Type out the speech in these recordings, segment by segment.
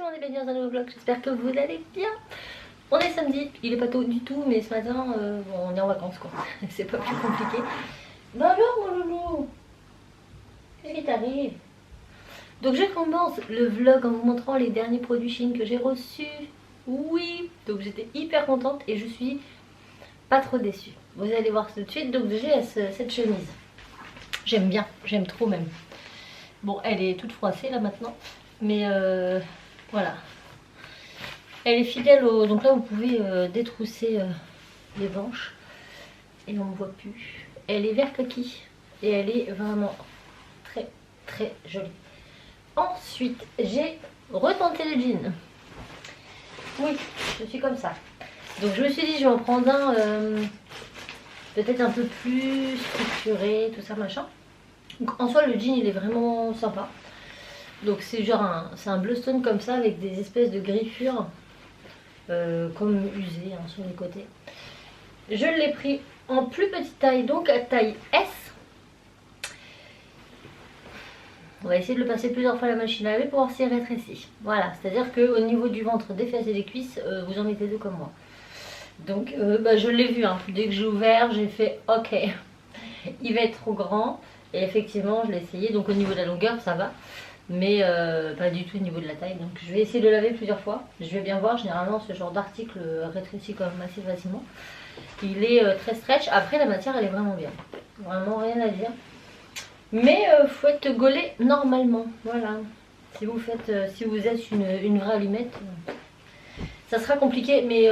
tout le monde et bienvenue dans un nouveau vlog, j'espère que vous allez bien. On est samedi, il est pas tôt du tout mais ce matin bon, on est en vacances quoi, c'est pas plus compliqué. Bah alors mon loulou, qu'est-ce qui t'arrive? Donc je commence le vlog en vous montrant les derniers produits Shein que j'ai reçus. Oui, donc j'étais hyper contente et je suis pas trop déçue. Vous allez voir tout de suite, donc j'ai cette chemise. J'aime bien, j'aime trop même. Bon, elle est toute froissée là maintenant, mais voilà. Elle est fidèle au... Donc là vous pouvez détrousser les manches et on ne voit plus. Elle est vert kaki et elle est vraiment très très jolie. Ensuite j'ai retenté le jean. Oui, je suis comme ça. Donc je me suis dit je vais en prendre un peut-être un peu plus structuré, tout ça machin. Donc en soi le jean il est vraiment sympa. Donc c'est genre c'est un bleu stone comme ça avec des espèces de griffures comme usées hein, sur les côtés. Je l'ai pris en plus petite taille, donc à taille S. On va essayer de le passer plusieurs fois à la machine à laver pour voir s'il rétrécit. Voilà, c'est-à-dire qu'au niveau du ventre, des fesses et des cuisses, vous en mettez deux comme moi. Donc je l'ai vu, hein. Dès que j'ai ouvert, j'ai fait ok, il va être trop grand. Et effectivement, je l'ai essayé, donc au niveau de la longueur, ça va. Mais pas du tout au niveau de la taille. Donc je vais essayer de le laver plusieurs fois. Je vais bien voir, généralement ce genre d'article rétrécit quand même assez facilement. Il est très stretch. Après la matière elle est vraiment bien. Vraiment rien à dire. Mais faut être gaulé normalement. Voilà. Si vous faites, si vous êtes une vraie allumette, ça sera compliqué. Mais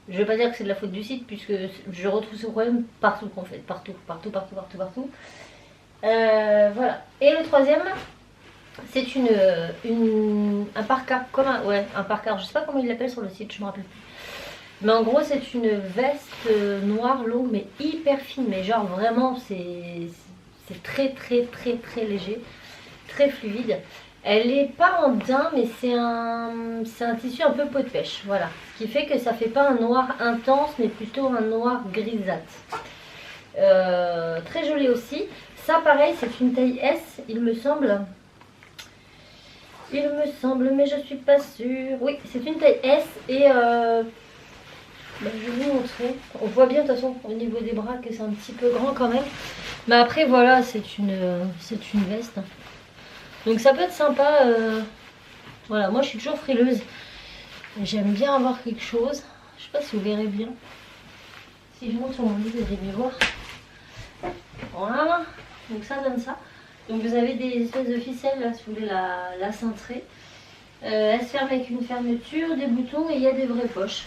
je vais pas dire que c'est de la faute du site puisque je retrouve ce problème partout en fait. Partout. Voilà. Et le troisième, c'est un parka, comme un parka, je sais pas comment ils l'appellent sur le site, je me rappelle plus. Mais en gros c'est une veste noire longue mais hyper fine, mais genre vraiment c'est très léger, très fluide. Elle est pas en daim mais c'est un tissu un peu peau de pêche, voilà. Ce qui fait que ça fait pas un noir intense mais plutôt un noir grisâtre. Très joli aussi. Ça pareil c'est une taille S il me semble. Mais je suis pas sûre. Oui, c'est une taille S et je vais vous montrer. On voit bien de toute façon au niveau des bras que c'est un petit peu grand quand même. Mais après voilà, c'est une veste. Donc ça peut être sympa. Voilà, moi je suis toujours frileuse. J'aime bien avoir quelque chose. Je sais pas si vous verrez bien. Si je monte sur mon lit, vous allez voir. Voilà. Donc ça donne ça. Donc vous avez des espèces de ficelles là si vous voulez la cintrer. Elle se ferme avec une fermeture, des boutons et il y a des vraies poches.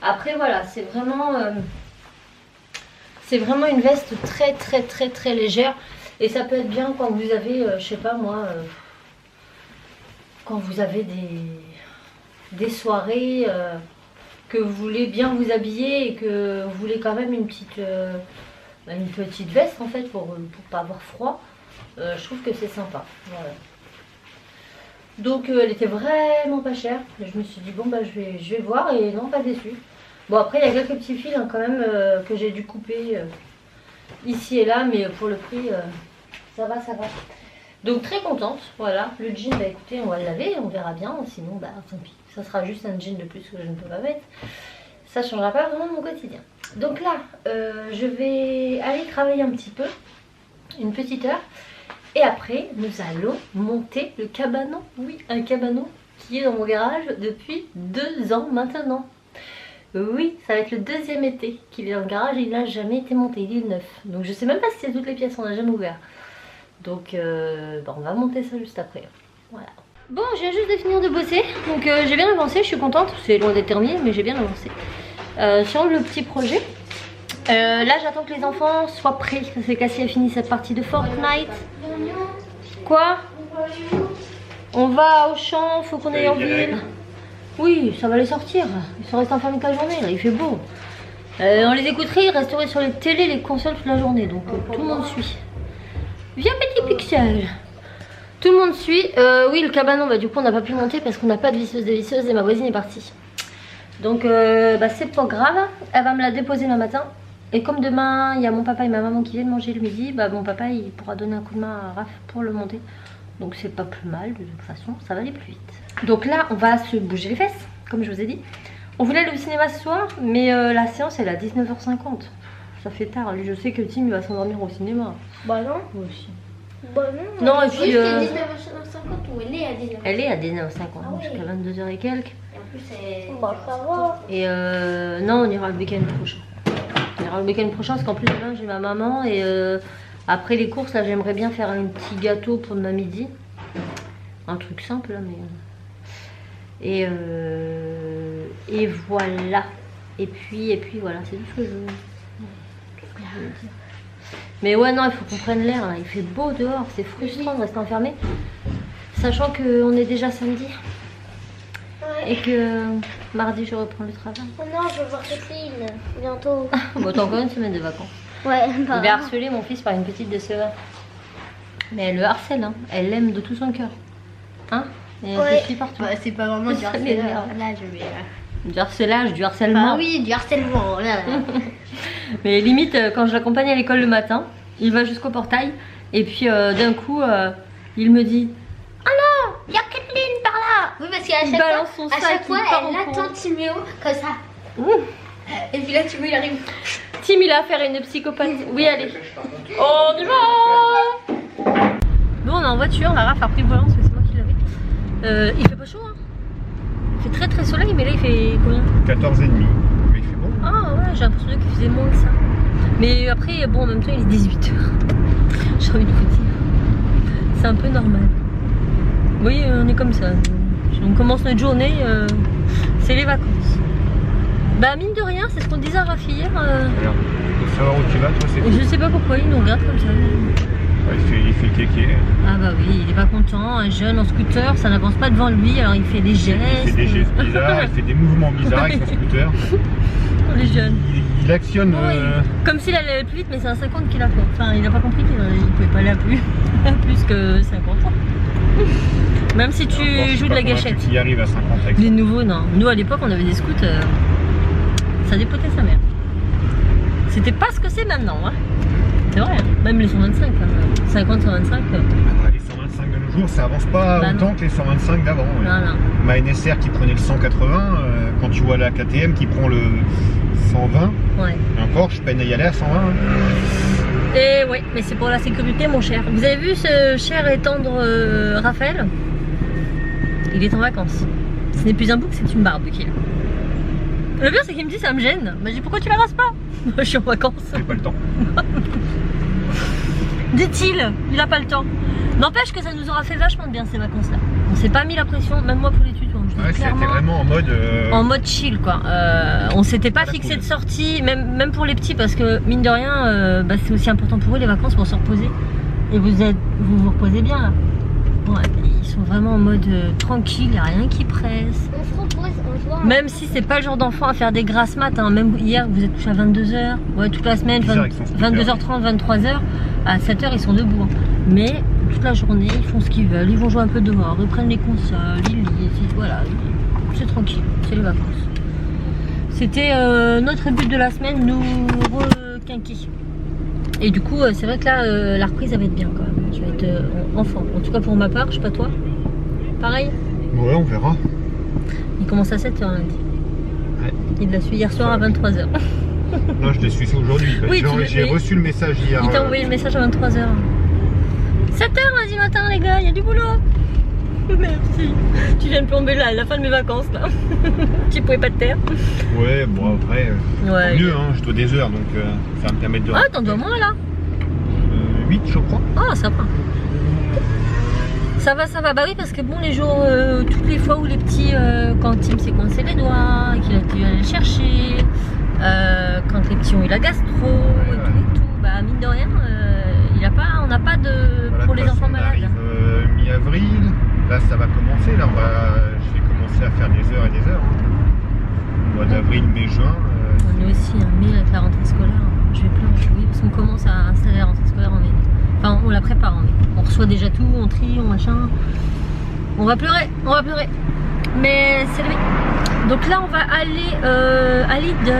Après voilà, c'est vraiment une veste très légère. Et ça peut être bien quand vous avez, je sais pas moi, quand vous avez des soirées, que vous voulez bien vous habiller et que vous voulez quand même une petite veste en fait pour pas avoir froid. Je trouve que c'est sympa. Voilà. Donc elle était vraiment pas chère. Je me suis dit bon je vais voir et non pas déçue. Bon après il y a quelques petits fils hein, quand même que j'ai dû couper ici et là mais pour le prix ça va. Donc très contente. Voilà le jean écoutez on va le laver on verra bien sinon tant pis. Ça sera juste un jean de plus que je ne peux pas mettre. Ça changera pas vraiment de mon quotidien. Donc là je vais aller travailler un petit peu. Une petite heure. Et après, nous allons monter le cabanon. Oui, un cabanon qui est dans mon garage depuis 2 ans maintenant. Oui, ça va être le 2e été qu'il est dans le garage et il n'a jamais été monté, il est neuf. Donc je sais même pas si c'est toutes les pièces, on n'a jamais ouvert. Donc on va monter ça juste après. Voilà. Bon, je viens juste de finir de bosser, donc j'ai bien avancé, je suis contente. C'est loin d'être terminé, mais j'ai bien avancé sur le petit projet. Là j'attends que les enfants soient prêts. C'est Cassie a fini cette partie de Fortnite. Quoi? On va au champ, faut qu'on aille en ville. Oui, ça va les sortir. Ils sont restés enfermés toute la journée, là il fait beau. On les écouterait, ils resteraient sur les télés, les consoles toute la journée. Donc tout le monde suit. Viens petit pixel. Tout le monde suit. Oui le cabanon, du coup on n'a pas pu monter parce qu'on n'a pas de visseuse et ma voisine est partie. Donc c'est pas grave, elle va me la déposer demain matin. Et comme demain il y a mon papa et ma maman qui viennent manger le midi, mon papa il pourra donner un coup de main à Raph pour le monter. Donc c'est pas plus mal, de toute façon ça va aller plus vite. Donc là, on va se bouger les fesses, comme je vous ai dit. On voulait aller au cinéma ce soir, mais la séance elle est à 19h50. Ça fait tard. Lui, je sais que Tim il va s'endormir au cinéma. Bah non. Moi aussi. Bah non. Non, et puis. Juste à 19h50 ou elle est à 19h50? Elle est à 19h50, Ah ouais. jusqu'à 22h et quelques. Et en plus, c'est. Bah ça va. Et non, on ira le week-end prochain. On ira le week-end prochain parce qu'en plus demain j'ai ma maman et après les courses là j'aimerais bien faire un petit gâteau pour demain midi. Un truc simple là mais... Et voilà. Et puis voilà, c'est tout ce que je veux dire. Mais ouais non, il faut qu'on prenne l'air là. Il fait beau dehors, c'est frustrant de rester enfermé. Sachant qu'on est déjà samedi. Ouais. Et que mardi je reprends le travail. Oh non, je veux voir Kathleen bientôt. Bon, t'as encore une semaine de vacances. Ouais, bah. Il va harceler mon fils par une petite déceveur. Mais elle le harcèle, hein. Elle l'aime de tout son cœur. Hein? Et elle Ouais. te suit partout. Bah, c'est pas vraiment du Ça harcèlement. m'énerve. Là, je vais. Du harcelage, du harcèlement. Bah oui, du harcèlement. Là, là. Mais limite, quand je l'accompagne à l'école le matin, il va jusqu'au portail. Et puis d'un coup, il me dit « Ah non, il y a Kathleen par là !» Oui, parce qu'à Il chaque balance fois, son sac, il part en elle courant. attend Timéo comme ça. Ouh. Et puis là, Timéo, il arrive. Tim, il a affaire à une psychopathe. Oui, allez. On y va. Bon, on est en voiture. La Raph a pris le volant parce que c'est moi qui l'avais. Il fait pas chaud, hein. Il fait très très soleil, mais là il fait combien? 14,5. Mais il fait bon. Ah ouais, j'ai l'impression qu'il faisait moins que ça. Mais après, bon, en même temps, il est 18h. J'ai envie de vous dire. C'est un peu normal. Oui, on est comme ça. On commence notre journée, c'est les vacances. Bah, mine de rien, c'est ce qu'on disait à Rafi hier. Regarde, pour savoir où tu vas, toi, c'est. Je sais pas pourquoi il nous regarde comme ça. Ouais, il fait le kéké. Ah bah oui, il est pas content, un jeune en scooter, ça n'avance pas devant lui, alors il fait des gestes. Il fait des gestes bizarres, il fait des mouvements bizarres avec son scooter. Les jeunes. Il actionne. Oui, comme s'il allait plus vite, mais c'est un 50 qu'il a fait. Enfin, il a pas compris qu'il pouvait pas aller à plus, plus que 50 ans. Même si tu joues de la gâchette. Il arrive à 50 avec Les nouveaux, non. Nous, à l'époque, on avait des scouts, ça dépotait sa mère. C'était pas ce que c'est maintenant, hein. C'est vrai, hein. Même les 125, 50, 125. Les 125 de nos jours, ça avance pas Bah autant non. que les 125 d'avant. Ouais. Non, non. Ma NSR qui prenait le 180, quand tu vois la KTM qui prend le 120, Ouais. et encore, je peine à y aller à 120. Hein. Et oui, mais c'est pour la sécurité, mon cher. Vous avez vu ce cher et tendre Raphaël? Il est en vacances. Ce n'est plus un bouc, c'est une barbe qu'il a. Le pire, c'est qu'il me dit ça me gêne. Bah, je dis pourquoi tu la rases pas? Je suis en vacances. J'ai pas le temps. Dit-il, il a pas le temps. N'empêche que ça nous aura fait vachement de bien ces vacances-là. On s'est pas mis la pression, même moi pour les tutos. Je dis Ouais, c'était clairement, vraiment en mode. chill quoi. On s'était pas la fixé cool. de sortie, même pour les petits, parce que mine de rien, bah, c'est aussi important pour eux les vacances pour se reposer. Et vous reposez bien là. Ouais, ils sont vraiment en mode tranquille, il a rien qui presse. On se repose, on se voit. Même si c'est pas le genre d'enfant à faire des grasses maths, hein. Même hier vous êtes couché à 22h, ouais toute la semaine, 22h30, 23h, à 7h ils sont debout. Hein. Mais toute la journée ils font ce qu'ils veulent, ils vont jouer un peu dehors, ils prennent les consoles, ils lisent, voilà, c'est tranquille, c'est les vacances. C'était notre but de la semaine, nous requinquer. Et du coup c'est vrai que là la reprise elle va être bien quand même, je vais être en forme, en tout cas pour ma part, je sais pas toi, pareil. Ouais, on verra. Il commence à 7h lundi. Ouais. Il l'a su hier soir à 23h. Non, je l'ai su aujourd'hui. Oui, J'ai reçu le message hier. Il t'a envoyé le message à 23h. 7h lundi matin les gars, il y a du boulot. Merci. Tu viens de plomber la fin de mes vacances là. Tu pouvais pas te taire. Ouais, bon après, Ouais. mieux, hein, je dois des heures, donc ça va me permettre de... Ah t'en dois moins là. 8 je crois. Ah ça va. Ça va, bah oui parce que bon les jours, toutes les fois où les petits, quand Tim s'est coincé les doigts, qu'il a dû aller le chercher, quand les petits ont eu la gastro et tout, bah mine de rien, on n'a pas de, Voilà, pour les parce enfants qu'on malades. arrive, mi-avril, là ça va commencer, là je vais commencer à faire des heures et des heures. Au mois d'avril, mai, juin. On est aussi en mai avec la rentrée scolaire, je vais pleurer, oui parce qu'on commence à installer la rentrée scolaire en mai. Enfin on la prépare en mai, on reçoit déjà tout, on trie, on machin. On va pleurer, mais c'est la vie. Donc là on va aller à Lidl,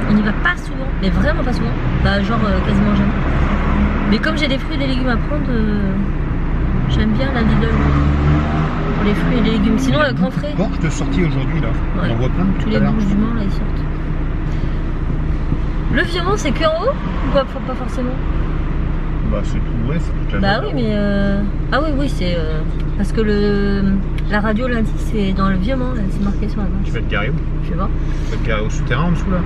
on n'y va pas souvent, mais vraiment pas souvent, bah genre quasiment jamais. Mais comme j'ai des fruits et des légumes à prendre, j'aime bien la Lidl pour les fruits et les légumes. Sinon, le grand frais. Porte de sortie aujourd'hui là. Ouais. On voit plein Tous tout les à l'heure. bouches du Mans, là, ils sortent. Le Vieux-Mont, c'est que en haut ou pas forcément? Bah c'est tout l'ouest. toute la Bah zone, oui, là. mais ah oui, c'est parce que la radio lundi, c'est dans le Vieux-Mont, là, c'est marqué sur la Tu gauche. vas te garer où? Je sais pas. Tu vas te garer au souterrain en dessous là?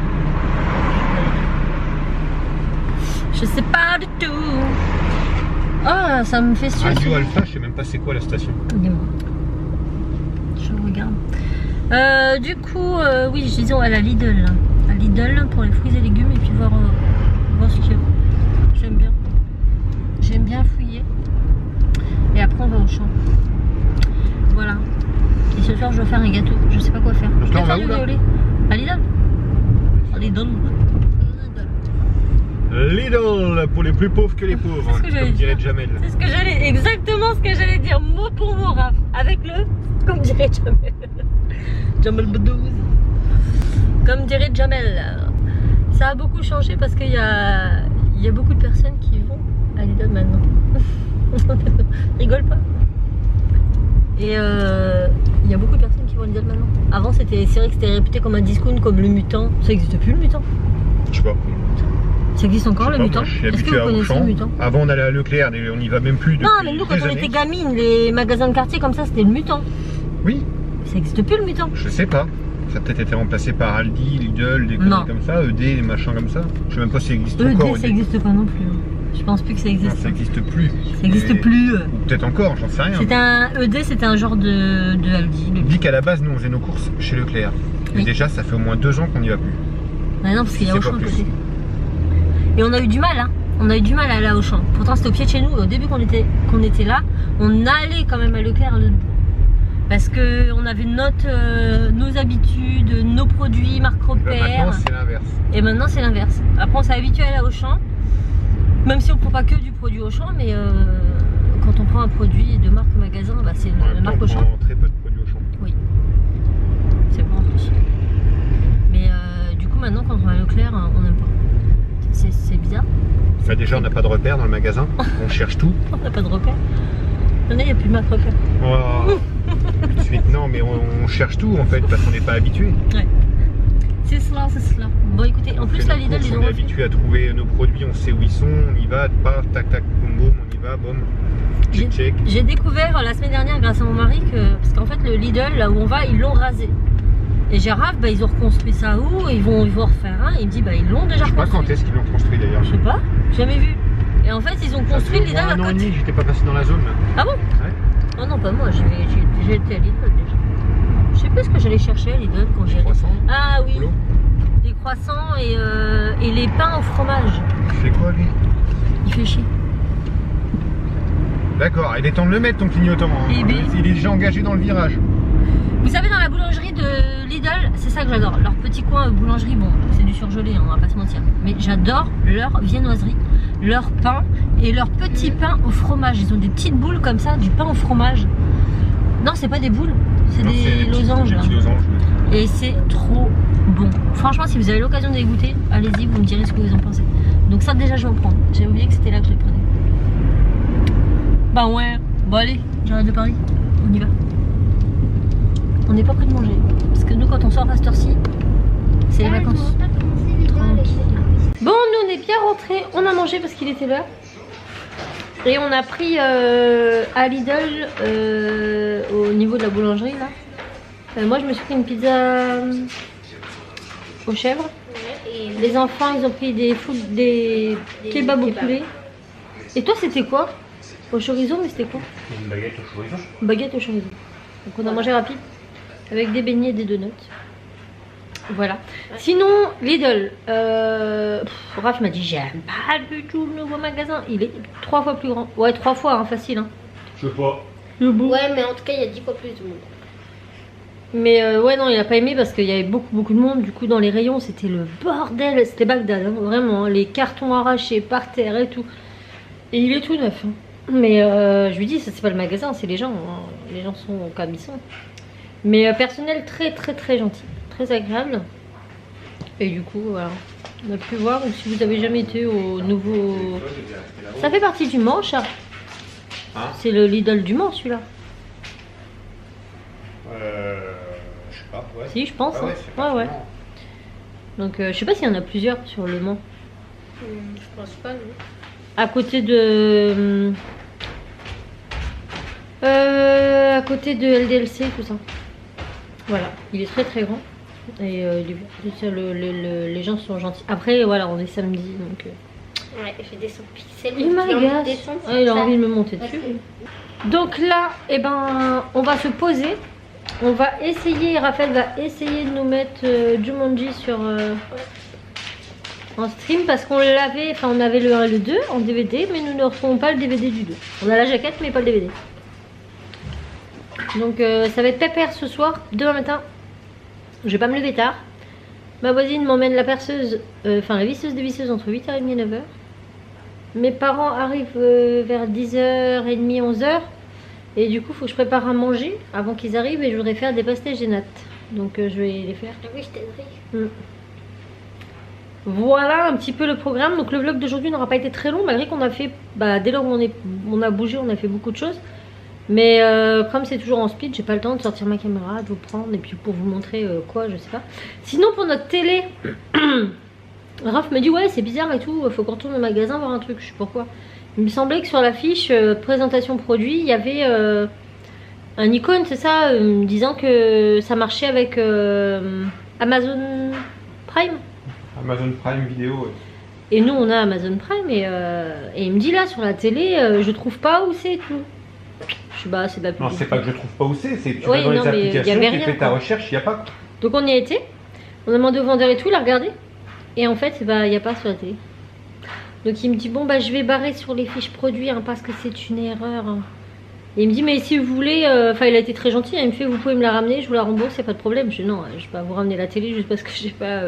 Je sais pas du tout. Ah, ça me fait suer. Radio Alpha, je sais même pas c'est quoi la station. Dis-moi. Je regarde. Du coup, oui, je disais à la Lidl. Là. À Lidl pour les fruits et légumes et puis voir ce qu'il y a. J'aime bien. J'aime bien fouiller. Et après, on va au champ. Voilà. Et ce soir, je vais faire un gâteau. Je sais pas quoi faire. Donc Je là, vais on va faire où, du là violet. À Lidl. À Lidl. Lidl pour les plus pauvres que les pauvres, C'est ce que j'allais comme dirait dire. Jamel. C'est ce que j'allais, exactement ce que j'allais dire, mot pour mot, Raph. Avec le, comme dirait Jamel. Jamel Bedouze. Comme dirait Jamel. Ça a beaucoup changé parce qu'il y a beaucoup de personnes qui vont à Lidl maintenant. Rigole pas. Et il y a beaucoup de personnes qui vont à Lidl maintenant. Avant, c'est vrai que c'était réputé comme un discount, comme le mutant. Ça n'existe plus le mutant. Je sais pas. Ça existe encore Je le sais pas, mutant? moi, je suis Est-ce que habitué vous à connaissez le Auchan. mutant? Avant on allait à Leclerc, mais on n'y va même plus depuis Non, mais nous quand des on années. était gamine, les magasins de quartier comme ça, c'était le mutant. Oui, Ça n'existe plus le mutant. je sais pas. Ça a peut-être été remplacé par Aldi, Lidl, des Non. conneries comme ça, ED, des machins comme ça. Je sais même pas si ça existe ED, encore. ça n'existe pas non plus. Je pense plus que ça Non, existe. ça n'existe plus. Ça n'existe Et- plus. Ou peut-être encore, j'en sais rien. C'était un ED, c'était un genre de Aldi. On dit qu'à la base, nous on faisait nos courses chez Leclerc. Mais Oui. déjà, ça fait au moins 2 ans qu'on n'y va plus. Ah non, parce qu'il y a C'est Auchan pas à plus. côté. Et on a eu du mal, hein. On a eu du mal à aller à Auchan. Pourtant, c'était au pied de chez nous. Au début qu'on était là, on allait quand même à Leclerc. Parce qu'on avait nos habitudes, nos produits, marque Bah, repère. maintenant, c'est l'inverse. Et maintenant, c'est l'inverse. Après, on s'est habitué à aller à Auchan. Même si on ne prend pas que du produit Auchan, mais quand on prend un produit de marque magasin, bah, c'est En la même temps, marque on Auchan. prend très peu de produits Auchan. Oui. C'est bon en plus. Mais du coup, maintenant, quand on va à Leclerc, on n'aime pas. C'est bizarre. Bah, déjà, on n'a pas de repères dans le magasin. On cherche tout. On n'a pas de repère. Il n'y a plus de marque repère. Oh, tout de suite, non, mais on cherche tout en fait parce qu'on n'est pas habitué. Ouais. C'est cela, c'est cela. Bon, écoutez, en On plus, fait la nos Lidl, courses, ils on ont est refait. habitué à trouver nos produits, on sait où ils sont, on y va, paf, tac, tac, boum, boum, on y va, boum. Check, check. J'ai découvert la semaine dernière grâce à mon mari que, parce qu'en fait le Lidl là où on va ils l'ont rasé. Et j'ai Raph, bah, ils ont reconstruit ça où, ils vont refaire un, il me dit bah ils l'ont déjà Je sais pas reconstruit. quand est-ce qu'ils l'ont construit d'ailleurs. Je sais pas, jamais vu. Et en fait ils ont Ça construit fait le au Lidl moins à un an et côté. demi, j'étais pas passé dans la zone là. Ah bon? Ouais. Oh non pas moi, j'ai été à Lidl déjà. Je sais plus ce que j'allais chercher à Lidl quand Les j'ai. croissants, Ah oui, boulot. les croissants et les pains au fromage. Il fait quoi lui? Il fait chier. D'accord, il est temps de le mettre ton clignotant. Hein. Eh ben. Il est déjà engagé dans le virage. Vous savez, dans la boulangerie de Lidl, c'est ça que j'adore. Leur petit coin boulangerie, bon, c'est du surgelé, hein, on va pas se mentir. Mais j'adore leur viennoiserie, leur pain et leur petit pain au fromage. Ils ont des petites boules comme ça, du pain au fromage. Non, c'est pas des boules, c'est Non, des losanges là. Des losanges, ouais. Et c'est trop bon. Franchement, si vous avez l'occasion de les goûter, allez-y, vous me direz ce que vous en pensez. Donc ça déjà, je vais en prendre. J'ai oublié que c'était là que je les prenais. Bah ouais, bon allez, j'arrête de parler. On y va. On n'est pas près de manger. Parce que nous, quand on sort à cette heure-ci, c'est les vacances. Bon, nous, on est bien rentrés. On a mangé parce qu'il était l'heure. Et on a pris à Lidl, au niveau de la boulangerie, là. Moi, je me suis pris une pizza aux chèvres. Les enfants, ils ont pris des kebabs au poulet. Et toi, c'était quoi? Au chorizo, mais c'était quoi? Une baguette au chorizo. Une baguette au chorizo. Donc on a mangé rapide avec des beignets et des donuts. Voilà. Sinon, Lidl, Raph m'a dit j'aime pas du tout le nouveau magasin. Il est 3 fois plus grand. Ouais, 3 fois, hein, facile. Hein. Je sais pas. Ouais, mais en tout cas, il y a 10 fois plus de monde. Mais ouais, non, il a pas aimé parce qu'il y avait beaucoup de monde. Du coup, dans les rayons, c'était le bordel. C'était Bagdad, hein, vraiment. Hein, les cartons arrachés par terre et tout. Et il est tout neuf. Hein. Mais je lui dis, ça c'est pas le magasin, c'est les gens. Hein. Les gens sont comme ils sont. Mais personnel très gentil, très agréable. Et du coup, voilà. On a pu voir. Donc, si vous avez jamais été au nouveau. Ça fait partie du Mans, ça. Hein? C'est le Lidl du Mans, celui-là. Je sais pas, ouais. Si, je pense. Ah ouais, hein. c'est pas Ouais. vraiment. Donc je sais pas s'il y en a plusieurs sur Le Mans. Je pense pas, non. À côté de... à côté de LDLC, tout ça. Voilà, il est très très grand. Et les gens sont gentils. Après, voilà, on est samedi, donc... Ouais, j'ai des sons pixels. Il m'agace. Ah, il a envie de me monter dessus. Donc là, eh ben, on va se poser. On va essayer, Raphaël va essayer de nous mettre Jumanji sur en stream parce qu'on l'avait, enfin on avait le 1 et le 2 en DVD, mais nous ne retrouvons pas le DVD du 2. On a la jaquette mais pas le DVD. Donc ça va être pépère ce soir, demain matin. Je vais pas me lever tard. Ma voisine m'emmène la perceuse, enfin la visseuse des visseuses entre 8h30 et 9h. Mes parents arrivent vers 10h30, 11h. Et du coup, il faut que je prépare à manger avant qu'ils arrivent et je voudrais faire des pastèques et nattes. Donc je vais les faire. Ah oui, je t'aiderai. Voilà un petit peu le programme. Donc le vlog d'aujourd'hui n'aura pas été très long malgré qu'on a fait, dès lors où on a bougé, on a fait beaucoup de choses. Mais comme c'est toujours en speed, j'ai pas le temps de sortir ma caméra, de vous prendre et puis pour vous montrer quoi, je sais pas. Sinon pour notre télé, Raph me dit ouais c'est bizarre et tout, faut qu'on retourne au magasin voir un truc, je sais pourquoi. Il me semblait que sur la fiche présentation produit, il y avait un icône, c'est ça, disant que ça marchait avec Amazon Prime. Amazon Prime Vidéo, ouais. Et nous on a Amazon Prime et il me dit là sur la télé, je trouve pas où c'est tout. Je sais pas, c'est de la publicité. Non, c'est pas que je trouve pas où c'est tu Oui, vas dans non, les mais applications, y avait tu rien, fais ta quoi. recherche, il n'y a pas. Donc on y a été, on a demandé au vendeur et tout, il a regardé. Et en fait, il n'y a pas sur la télé. Donc il me dit, bon je vais barrer sur les fiches produits hein, parce que c'est une erreur. Et il me dit, mais si vous voulez, enfin il a été très gentil, hein, il me fait, vous pouvez me la ramener, je vous la rembourse, c'est pas de problème. Je dis, non, je vais pas vous ramener la télé juste parce que j'ai pas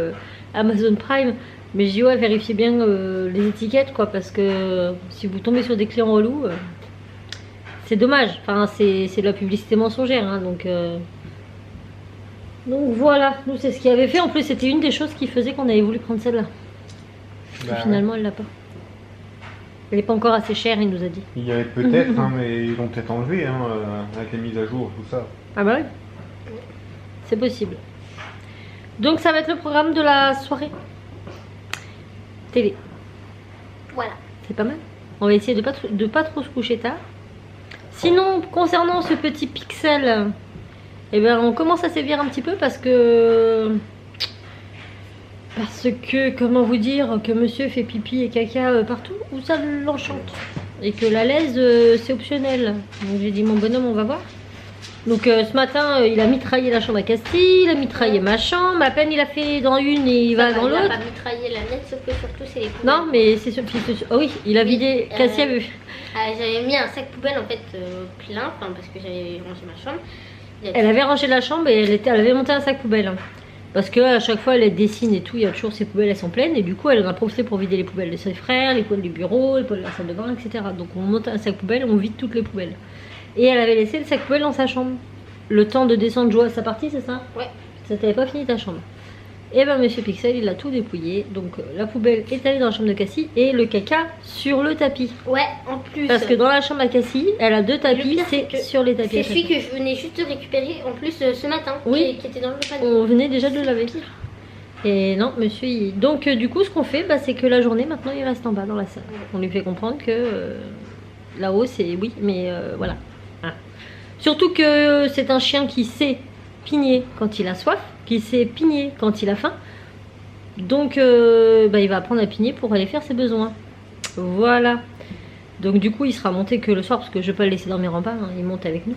Amazon Prime. Mais je dis, ouais, vérifiez bien les étiquettes, quoi, parce que si vous tombez sur des clients relous, c'est dommage. Enfin, c'est de la publicité mensongère, hein, donc voilà, nous c'est ce qu'il avait fait. En plus, c'était une des choses qui faisait qu'on avait voulu prendre celle-là. Finalement, elle l'a pas. Elle n'est pas encore assez chère, il nous a dit. Il y avait peut-être, hein, mais ils l'ont peut-être enlevé hein, avec les mises à jour, tout ça. Ah bah oui, c'est possible. Donc ça va être le programme de la soirée télé. Voilà. C'est pas mal. On va essayer de pas trop se coucher tard. Sinon, concernant ce petit pixel, eh ben, on commence à sévir un petit peu parce que, comment vous dire, que monsieur fait pipi et caca partout où ça l'enchante. Et que la laise, c'est optionnel. Donc j'ai dit, mon bonhomme, on va voir. Donc ce matin, il a mitraillé la chambre à Castille, il a mitraillé ma chambre. À peine il a fait dans une et il va dans l'autre. Il a pas mitraillé la mienne, sauf que surtout c'est les poubelles. Non, mais c'est sûr. Oh oui, il a vidé. Cassie a vu. J'avais mis un sac poubelle en fait plein, parce que j'avais rangé ma chambre. Elle avait rangé la chambre et elle avait monté un sac poubelle. Hein. Parce que à chaque fois, elle dessine et tout, il y a toujours ses poubelles, elles sont pleines. Et du coup, elle en a profité pour vider les poubelles de ses frères, les poubelles du bureau, les poubelles de la salle de bain, etc. Donc on monte un sac poubelle, on vide toutes les poubelles. Et elle avait laissé le sac poubelle dans sa chambre. Le temps de descendre jouer à sa partie, c'est ça? Ouais. Ça t'avait pas fini ta chambre. Et ben monsieur Pixel, il a tout dépouillé. Donc la poubelle est allée dans la chambre de Cassie et le caca sur le tapis. Ouais, en plus. Parce que dans la chambre à Cassie, elle a 2 tapis, c'est sur les tapis. C'est celui que je venais juste de récupérer en plus ce matin, oui, qui était dans le panier. On venait déjà de le laver. Et non, monsieur, donc du coup, ce qu'on fait, c'est que la journée, maintenant, il reste en bas dans la salle. On lui fait comprendre que là-haut, c'est oui, mais voilà. Hein. Surtout que c'est un chien qui sait pigner quand il a soif, qui sait pigner quand il a faim. Donc, il va apprendre à pigner pour aller faire ses besoins. Voilà. Donc du coup, il sera monté que le soir, parce que je ne vais pas le laisser dormir en bas, hein, il monte avec nous.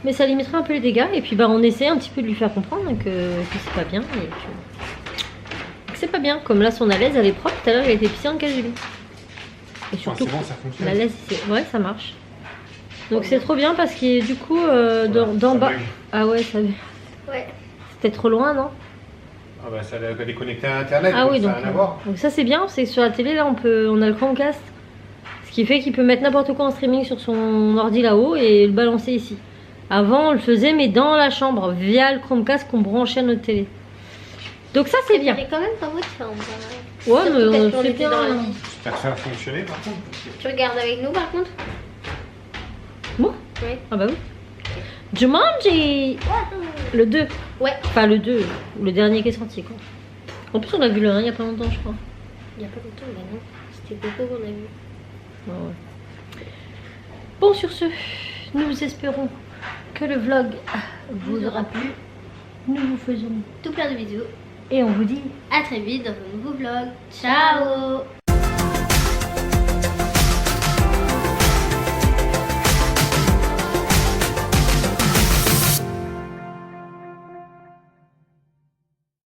Mais ça limitera un peu les dégâts, et puis on essaie un petit peu de lui faire comprendre que c'est pas bien, et que c'est pas bien. Comme là, son alaise, elle est propre, tout à l'heure, il a été pissé en cage de lit. Et surtout, bon, ça fonctionne. la laisse, ouais, ça marche. Donc c'est trop bien parce qu'il est du coup d'en bas. Ah ouais, ça. Ouais. C'était trop loin, non? Ah bah ça elle est connectée à internet, ah donc oui, ça donc, n'a rien à voir. Donc ça c'est bien, c'est que sur la télé là on a le Chromecast. Ce qui fait qu'il peut mettre n'importe quoi en streaming sur son ordi là-haut et le balancer ici. Avant on le faisait mais dans la chambre via le Chromecast qu'on branchait à notre télé. Donc ça c'est bien. Elle est quand même pas votre chambre. Ouais, mais on c'est était bien. dans la vie. J'espère que ça va fonctionner par contre. Tu regardes avec nous par contre? Bon. Oui. Ah bah oui. Jumanji, le 2. Ouais. Enfin le 2, le dernier qui est sorti quoi. En plus on a vu le 1 il y a pas longtemps je crois. Il y a pas longtemps, bah non. C'était Coco qu'on a vu. Ah ouais. Bon sur ce, nous espérons que le vlog vous aura plu. Nous vous faisons Tout plein de bisous. et on vous dit À très vite dans un nouveau vlog. Ciao.